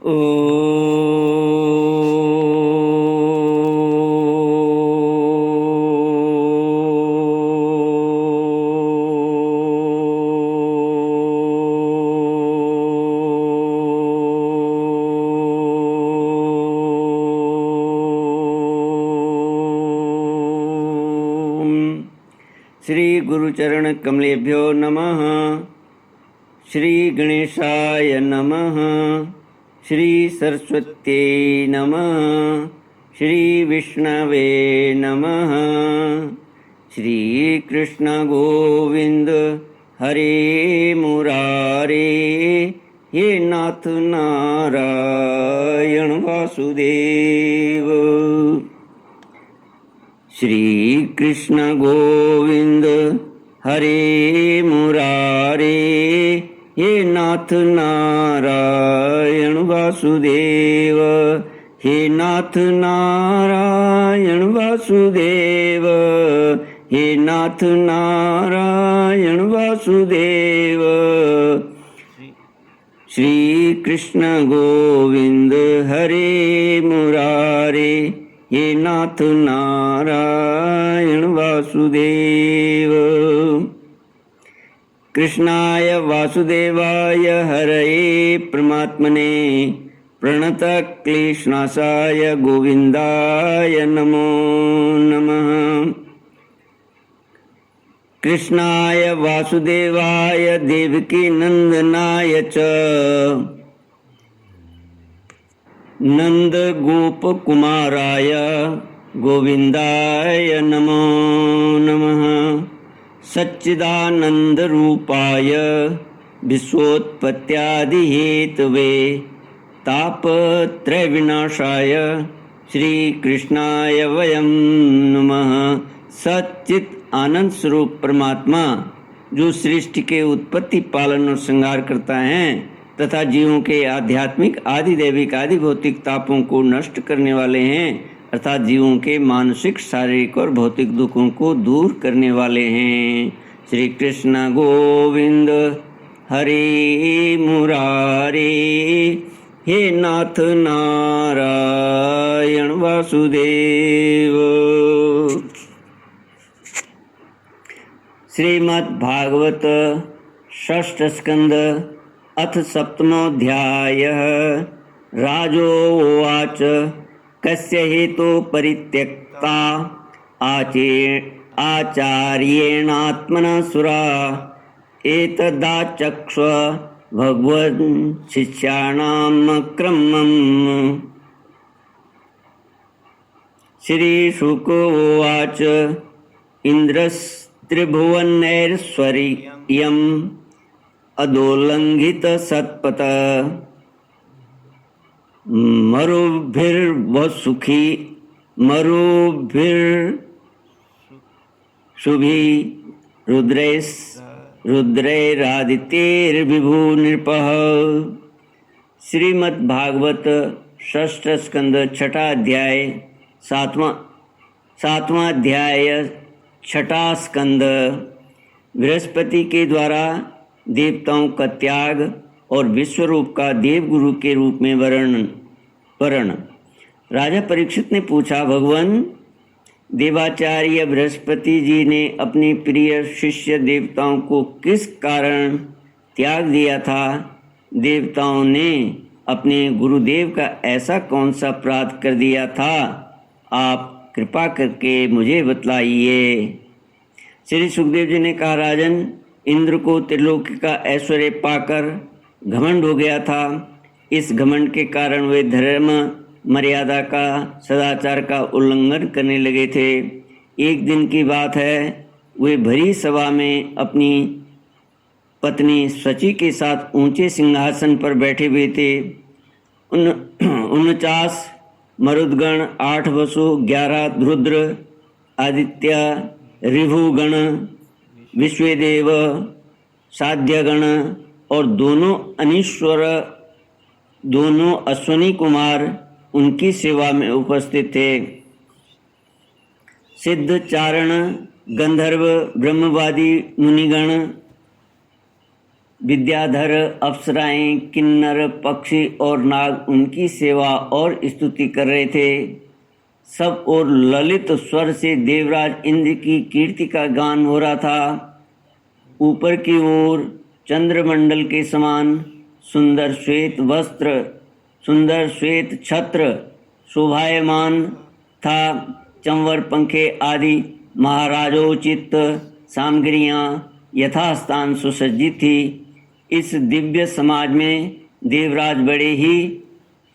श्री गुरुचरण कमलेभ्यो नमः। श्री गणेशाय नमः। श्री सरस्वत्यै नमः। श्री विष्णवे नमः। श्री कृष्ण गोविंद हरे मुरारे, हे नाथ नारायण वासुदेव। श्री कृष्ण गोविंद हरे मुरारे, हे नाथ नारायण वासुदेव। हे नाथ नारायण वासुदेव। हे नाथ नारायण वासुदेव। श्री कृष्ण गोविंद हरे मुरारे, हे नाथ नारायण वासुदेव। कृष्णाय वासुदेवाय हरये परमात्मने प्रणतक्लेशनाशाय गोविंदाय नमो नमः। कृष्णाय वासुदेवाय देवकी नंदनाय च नंद गोप कुमाराय गोविंदाय नमो नमः। सच्चिदानंद रूपाय विश्वोत्पत्त्यादि हेतवे तापत्रय विनाशाय श्री कृष्णाय वयं नमः। सच्चित आनंद स्वरूप परमात्मा जो सृष्टि के उत्पत्ति पालन और श्रृंगार करता है तथा जीवों के आध्यात्मिक आदि दैविक आदि भौतिक तापों को नष्ट करने वाले हैं, अर्थात जीवों के मानसिक शारीरिक और भौतिक दुखों को दूर करने वाले हैं। श्री कृष्ण गोविंद हरे मुरारे, हे नाथ नारायण वासुदेव। श्रीमद् भागवत षष्ठ स्कंद अथ सप्तमोऽध्यायः। राजोवाच कस्य हेतो परित्यक्ता आचार्येणात्मनः सुरा एतदाचक्ष भगवन् शिष्याणां क्रमम्। श्री शुक उवाच इन्द्रस्त्रिभुवनैश्वर्यम् अधोलंघित सत्पथ मरुभिर्वसुखी मरुभिर्शुभि रुद्रैरादित्यैर्विभु नृपः। श्रीमद् भागवत षष्ठ स्कंद छठा अध्याय सातवां अध्याय छठा स्कंद। बृहस्पति के द्वारा देवताओं का त्याग और विश्वरूप का देवगुरु के रूप में वर्ण। राजा परीक्षित ने पूछा, भगवान, देवाचार्य बृहस्पति जी ने अपनी प्रिय शिष्य देवताओं को किस कारण त्याग दिया था? देवताओं ने अपने गुरुदेव का ऐसा कौन सा अपराध कर दिया था? आप कृपा करके मुझे बतलाइए। श्री सुखदेव जी ने कहा, राजन, इंद्र को त्रिलोकी का ऐश्वर्य पाकर घमंड हो गया था। इस घमंड के कारण वे धर्म मर्यादा का सदाचार का उल्लंघन करने लगे थे। एक दिन की बात है, वे भरी सभा में अपनी पत्नी शची के साथ ऊंचे सिंहासन पर बैठे हुए थे। 49 मरुदगण, 8 वसु, 11 रुद्र, आदित्य, ऋभुगण, विश्वदेव, साध्यगण और दोनों अश्वनी कुमार उनकी सेवा में उपस्थित थे। सिद्ध, चारण, गंधर्व, ब्रह्मवादी मुनिगण विद्याधर, अप्सराएं, किन्नर, पक्षी और नाग उनकी सेवा और स्तुति कर रहे थे। सब और ललित स्वर से देवराज इंद्र की कीर्ति का गान हो रहा था। ऊपर की ओर चंद्रमंडल के समान सुंदर श्वेत वस्त्र, सुंदर श्वेत छत्र शोभायमान था। चंवर, पंखे आदि महाराजोचित सामग्रियां यथास्थान सुसज्जित थी। इस दिव्य समाज में देवराज बड़े ही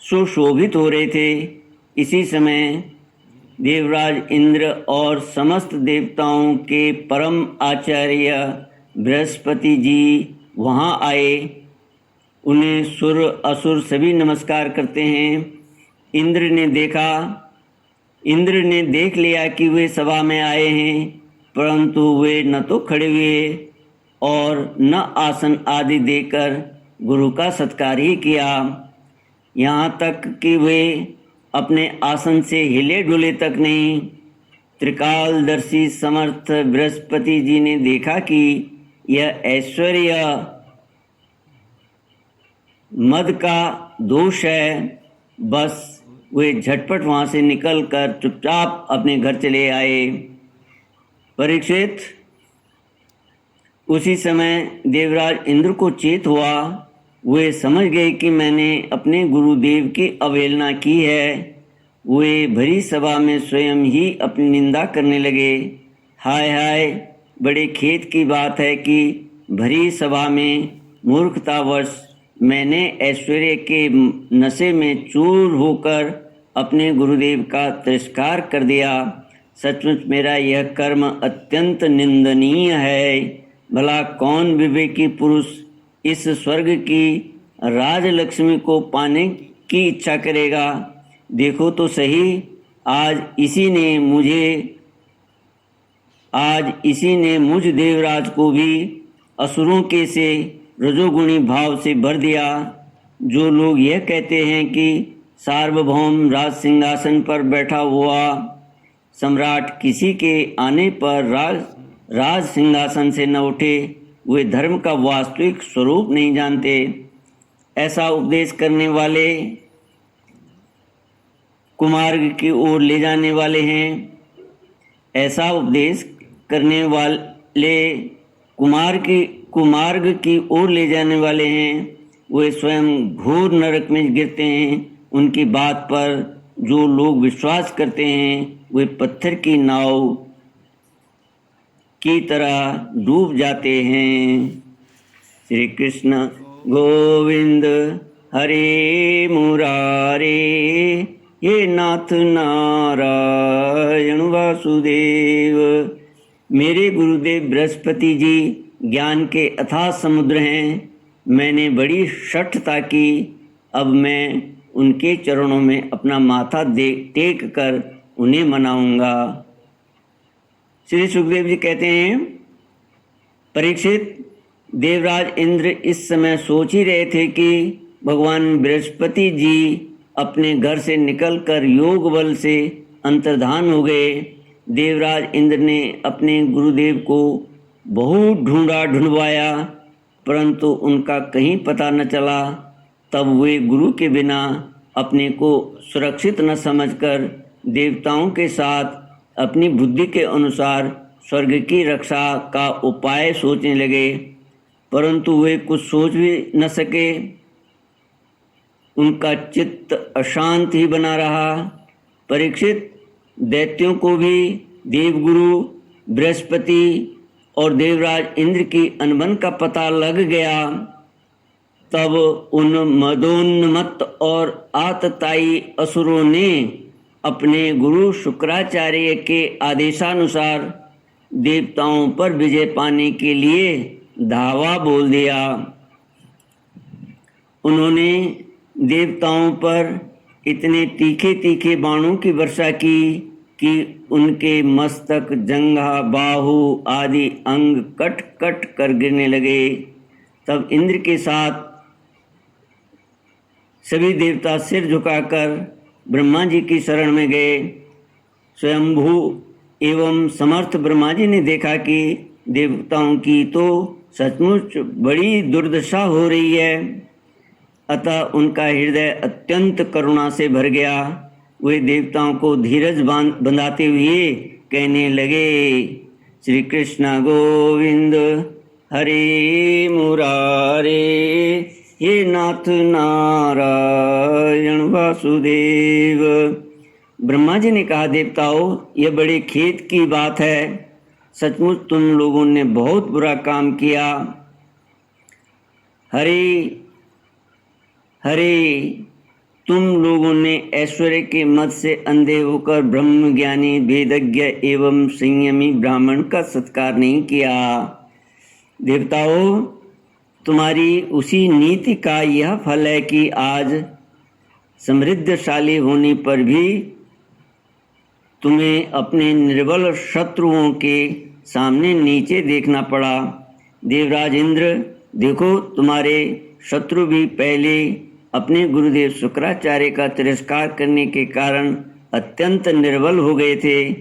सुशोभित हो रहे थे। इसी समय देवराज इंद्र और समस्त देवताओं के परम आचार्य बृहस्पति जी वहाँ आए। उन्हें सुर असुर सभी नमस्कार करते हैं। इंद्र ने देख लिया कि वे सभा में आए हैं, परंतु वे न तो खड़े हुए और न आसन आदि देकर गुरु का सत्कार ही किया। यहाँ तक कि वे अपने आसन से हिले डुले तक नहीं। त्रिकालदर्शी समर्थ बृहस्पति जी ने देखा कि यह ऐश्वर्य मद का दोष है। बस वे झटपट वहाँ से निकलकर चुपचाप अपने घर चले आए। परीक्षित, उसी समय देवराज इंद्र को चेत हुआ। वे समझ गए कि मैंने अपने गुरुदेव की अवहेलना की है। वे भरी सभा में स्वयं ही अपनी निंदा करने लगे। हाय हाय, बड़े खेद की बात है कि भरी सभा में मूर्खतावश मैंने ऐश्वर्य के नशे में चूर होकर अपने गुरुदेव का तिरस्कार कर दिया। सचमुच मेरा यह कर्म अत्यंत निंदनीय है। भला कौन विवेकी पुरुष इस स्वर्ग की राजलक्ष्मी को पाने की इच्छा करेगा? देखो तो सही, आज इसी ने मुझ देवराज को भी असुरों के से रजोगुणी भाव से भर दिया। जो लोग यह कहते हैं कि सार्वभौम राज सिंहासन पर बैठा हुआ सम्राट किसी के आने पर राज सिंहासन से न उठे, वे धर्म का वास्तविक स्वरूप नहीं जानते। ऐसा उपदेश करने वाले कुमार्ग की ओर ले जाने वाले हैं। ऐसा उपदेश करने वाले कुमार्ग की ओर ले जाने वाले हैं। वे स्वयं घोर नरक में गिरते हैं। उनकी बात पर जो लोग विश्वास करते हैं वे पत्थर की नाव की तरह डूब जाते हैं। श्री कृष्ण गोविंद हरे मुरारे, हे नाथ नारायण वासुदेव। मेरे गुरुदेव बृहस्पति जी ज्ञान के अथाह समुद्र हैं। मैंने बड़ी शठता की। अब मैं उनके चरणों में अपना माथा टेक कर उन्हें मनाऊंगा। श्री सुखदेव जी कहते हैं, परीक्षित, देवराज इंद्र इस समय सोच ही रहे थे कि भगवान बृहस्पति जी अपने घर से निकलकर योग बल से अंतर्धान हो गए। देवराज इंद्र ने अपने गुरुदेव को बहुत ढूंढवाया, परंतु उनका कहीं पता न चला। तब वे गुरु के बिना अपने को सुरक्षित न समझकर देवताओं के साथ अपनी बुद्धि के अनुसार स्वर्ग की रक्षा का उपाय सोचने लगे, परंतु वे कुछ सोच भी न सके। उनका चित्त अशांत ही बना रहा। परीक्षित, दैत्यों को भी देवगुरु बृहस्पति और देवराज इंद्र की अनबन का पता लग गया। तब उन मदोन्मत्त और आतताई असुरों ने अपने गुरु शुक्राचार्य के आदेशानुसार देवताओं पर विजय पाने के लिए धावा बोल दिया। उन्होंने देवताओं पर इतने तीखे तीखे बाणों की वर्षा की कि उनके मस्तक, जंघा, बाहु आदि अंग कट कट कर गिरने लगे। तब इंद्र के साथ सभी देवता सिर झुकाकर ब्रह्मा जी की शरण में गए। स्वयंभू एवं समर्थ ब्रह्मा जी ने देखा कि देवताओं की तो सचमुच बड़ी दुर्दशा हो रही है। अतः उनका हृदय अत्यंत करुणा से भर गया। वे देवताओं को धीरज बंधाते हुए कहने लगे, श्री कृष्ण गोविंद हरे मुरारे, हे नाथ नारायण वासुदेव। ब्रह्मा जी ने कहा, देवताओं, यह बड़े खेद की बात है। सचमुच तुम लोगों ने बहुत बुरा काम किया। हरे हरे, तुम लोगों ने ऐश्वर्य के मद से अंधे होकर ब्रह्म ज्ञानी वेदज्ञ एवं संयमी ब्राह्मण का सत्कार नहीं किया। देवताओं, तुम्हारी उसी नीति का यह फल है कि आज समृद्धशाली होने पर भी तुम्हें अपने निर्बल शत्रुओं के सामने नीचे देखना पड़ा। देवराज इंद्र, देखो, तुम्हारे शत्रु भी पहले अपने गुरुदेव शुक्राचार्य का तिरस्कार करने के कारण अत्यंत निर्बल हो गए थे,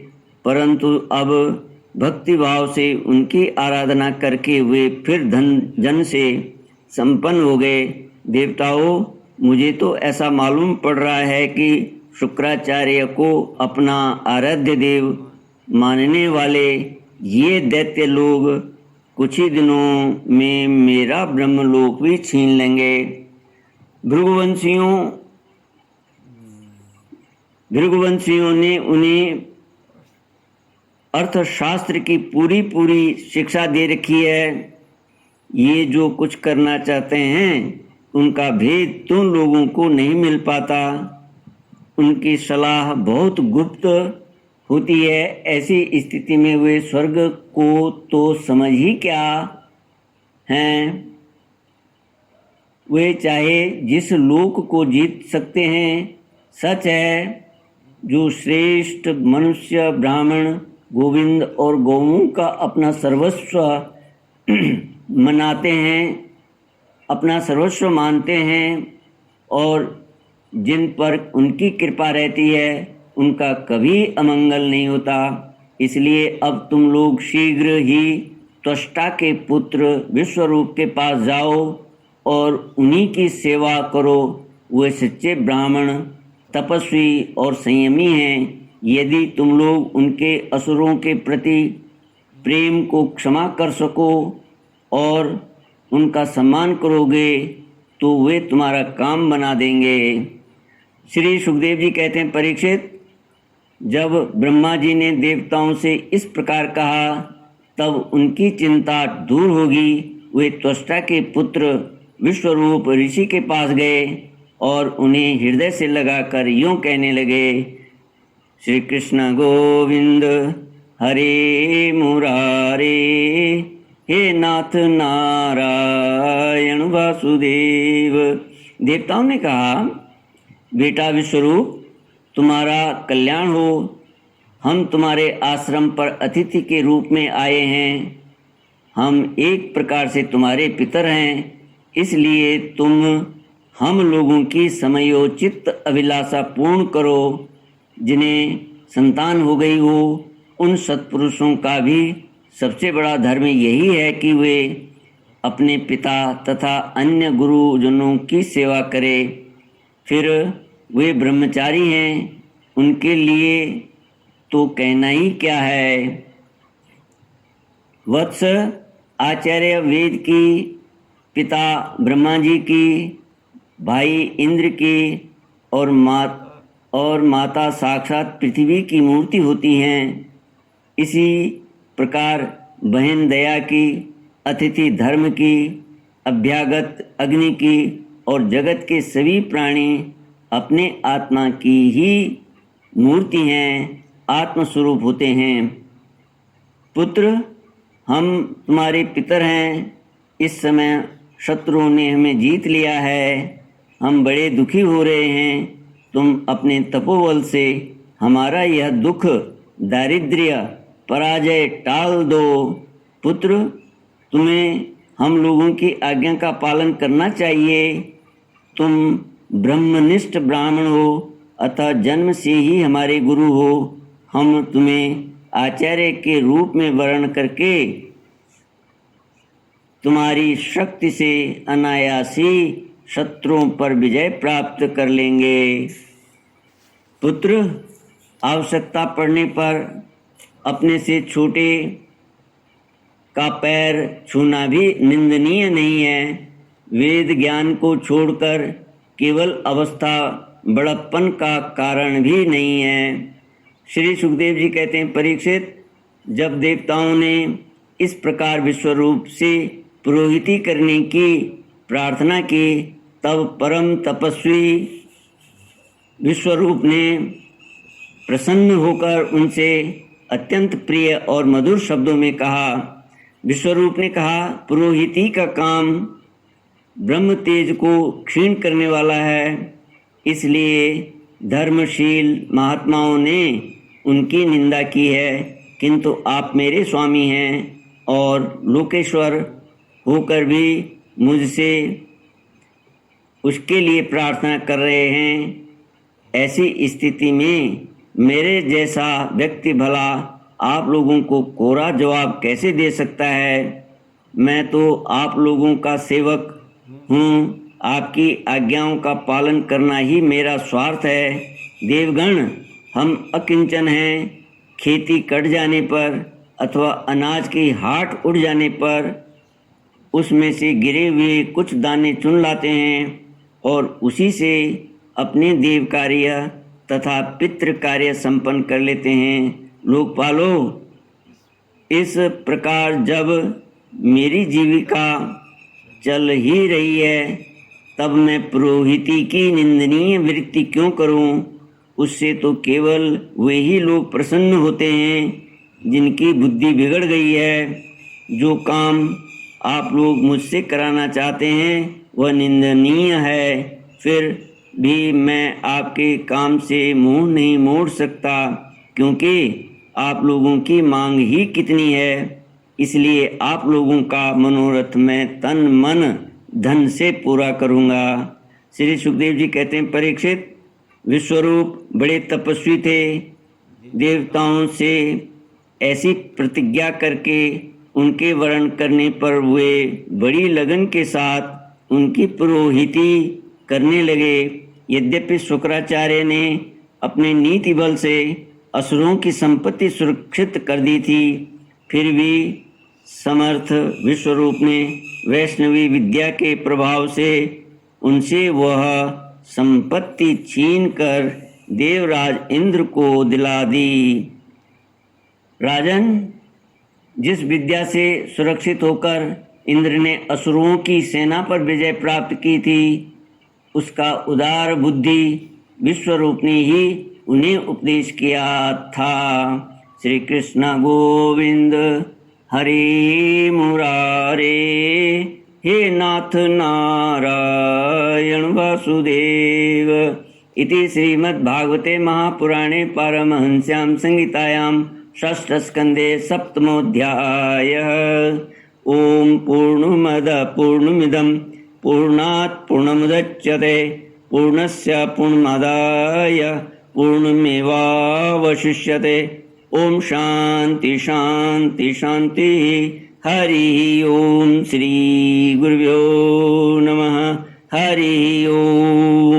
परंतु अब भक्ति भाव से उनकी आराधना करके वे फिर धन जन से संपन्न हो गए। देवताओं, मुझे तो ऐसा मालूम पड़ रहा है कि शुक्राचार्य को अपना आराध्य देव मानने वाले ये दैत्य लोग कुछ ही दिनों में मेरा ब्रह्मलोक भी छीन लेंगे। भृगुवंशियों ने उन्हें अर्थशास्त्र की पूरी शिक्षा दे रखी है। ये जो कुछ करना चाहते हैं उनका भेद तुम लोगों को नहीं मिल पाता। उनकी सलाह बहुत गुप्त होती है। ऐसी स्थिति में वे स्वर्ग को तो समझ ही क्या हैं। वे चाहे जिस लोक को जीत सकते हैं। सच है, जो श्रेष्ठ मनुष्य ब्राह्मण गोविंद और गौओं का अपना सर्वस्व मनाते हैं, अपना सर्वस्व मानते हैं और जिन पर उनकी कृपा रहती है उनका कभी अमंगल नहीं होता। इसलिए अब तुम लोग शीघ्र ही त्वष्टा के पुत्र विश्वरूप के पास जाओ और उन्हीं की सेवा करो। वे सच्चे ब्राह्मण, तपस्वी और संयमी हैं। यदि तुम लोग उनके असुरों के प्रति प्रेम को क्षमा कर सको और उनका सम्मान करोगे तो वे तुम्हारा काम बना देंगे। श्री सुखदेव जी कहते हैं, परीक्षित, जब ब्रह्मा जी ने देवताओं से इस प्रकार कहा तब उनकी चिंता दूर होगी। वे त्वष्टा के पुत्र विश्वरूप ऋषि के पास गए और उन्हें हृदय से लगाकर यूं कहने लगे, श्री कृष्ण गोविंद हरे मुरारे, हे नाथ नारायण वासुदेव। देवताओं ने कहा, बेटा विश्वरूप, तुम्हारा कल्याण हो। हम तुम्हारे आश्रम पर अतिथि के रूप में आए हैं। हम एक प्रकार से तुम्हारे पितर हैं, इसलिए तुम हम लोगों की समयोचित अभिलाषा पूर्ण करो। जिन्हें संतान हो गई हो, उन सत्पुरुषों का भी सबसे बड़ा धर्म यही है कि वे अपने पिता तथा अन्य गुरुजनों की सेवा करें। फिर वे ब्रह्मचारी हैं, उनके लिए तो कहना ही क्या है। वत्स, आचार्य वेद की, पिता ब्रह्मा जी की, भाई इंद्र की और माता साक्षात पृथ्वी की मूर्ति होती हैं। इसी प्रकार बहन दया की, अतिथि धर्म की, अभ्यागत अग्नि की और जगत के सभी प्राणी अपने आत्मा की ही मूर्ति हैं, आत्मस्वरूप होते हैं। पुत्र, हम तुम्हारे पितर हैं। इस समय शत्रुओं ने हमें जीत लिया है। हम बड़े दुखी हो रहे हैं। तुम अपने तपोबल से हमारा यह दुख, दारिद्र्य, पराजय टाल दो। पुत्र, तुम्हें हम लोगों की आज्ञा का पालन करना चाहिए। तुम ब्रह्मनिष्ठ ब्राह्मण हो, अतः जन्म से ही हमारे गुरु हो। हम तुम्हें आचार्य के रूप में वर्ण करके तुम्हारी शक्ति से अनायासी शत्रुओं पर विजय प्राप्त कर लेंगे। पुत्र, आवश्यकता पड़ने पर अपने से छोटे का पैर छूना भी निंदनीय नहीं है। वेद ज्ञान को छोड़कर केवल अवस्था बड़प्पन का कारण भी नहीं है। श्री सुखदेव जी कहते हैं, परीक्षित, जब देवताओं ने इस प्रकार विश्वरूप से पुरोहिती करने की प्रार्थना की, तब परम तपस्वी विश्वरूप ने प्रसन्न होकर उनसे अत्यंत प्रिय और मधुर शब्दों में कहा। विश्वरूप ने कहा, पुरोहिती का काम ब्रह्म तेज को क्षीण करने वाला है, इसलिए धर्मशील महात्माओं ने उनकी निंदा की है, किंतु आप मेरे स्वामी हैं और लोकेश्वर होकर भी मुझसे उसके लिए प्रार्थना कर रहे हैं। ऐसी स्थिति में मेरे जैसा व्यक्ति भला आप लोगों को कोरा जवाब कैसे दे सकता है? मैं तो आप लोगों का सेवक हूँ, आपकी आज्ञाओं का पालन करना ही मेरा स्वार्थ है। देवगण, हम अकिंचन हैं। खेती कट जाने पर अथवा अनाज की हाट उड़ जाने पर उसमें से गिरे हुए कुछ दाने चुन लाते हैं और उसी से अपने देव कार्य तथा पितृ कार्य संपन्न कर लेते हैं। लोकपालो, इस प्रकार जब मेरी जीविका चल ही रही है, तब मैं पुरोहिती की निंदनीय वृत्ति क्यों करूं? उससे तो केवल वे ही लोग प्रसन्न होते हैं जिनकी बुद्धि बिगड़ गई है। जो काम आप लोग मुझसे कराना चाहते हैं वह निंदनीय है, फिर भी मैं आपके काम से मुंह नहीं मोड़ सकता, क्योंकि आप लोगों की मांग ही कितनी है। इसलिए आप लोगों का मनोरथ मैं तन मन धन से पूरा करूँगा। श्री सुखदेव जी कहते हैं, परीक्षित, विश्वरूप बड़े तपस्वी थे। देवताओं से ऐसी प्रतिज्ञा करके उनके वर्ण करने पर वे बड़ी लगन के साथ उनकी पुरोहिती करने लगे। यद्यपि शुक्राचार्य ने अपने नीति बल से असुरों की संपत्ति सुरक्षित कर दी थी, फिर भी समर्थ विश्वरूप ने वैष्णवी विद्या के प्रभाव से उनसे वह संपत्ति छीन कर देवराज इंद्र को दिला दी। राजन, जिस विद्या से सुरक्षित होकर इंद्र ने असुरों की सेना पर विजय प्राप्त की थी, उसका उदार बुद्धि विश्वरूप ने ही उन्हें उपदेश किया था। श्री कृष्ण गोविंद हरे मुरारे, हे नाथ नारायण वासुदेव। इति श्रीमद्भागवते महापुराणे पारमहंस्यां संहितायां षष्ठस्कन्धे सप्तमोऽध्यायः। ओम पूर्णमद पूर्णमिदं पूर्णात् पूर्णमुदच्यते पूर्णस्य पूर्णमादाय पूर्णमेवावशिष्यते। ओम शांति शांति शांति। हरि ओम। श्री गुरुभ्यो नमः। हरि ओम।